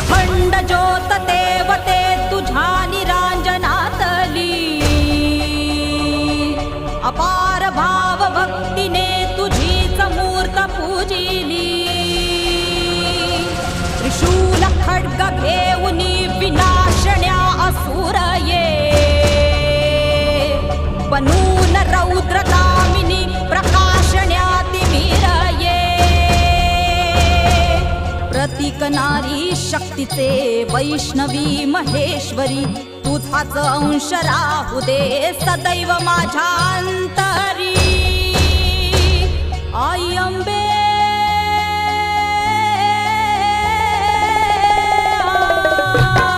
अखंड ज्योत देवते तुझ्या निरांजनातली, अपार भाव भक्तीने तुझीच मूर्त पूजिली. त्रिशूल खड्ग घेऊनी विनाशण्या असुर ये, बनून रौद्र कामिनी प्रकाशण्या तिमिर ये. प्रतीक नारी शक्तीचे वैष्णवी महेश्वरी, तुझाच अंश राहू दे सदैव माझ्या अंतरी. आई अंबे आ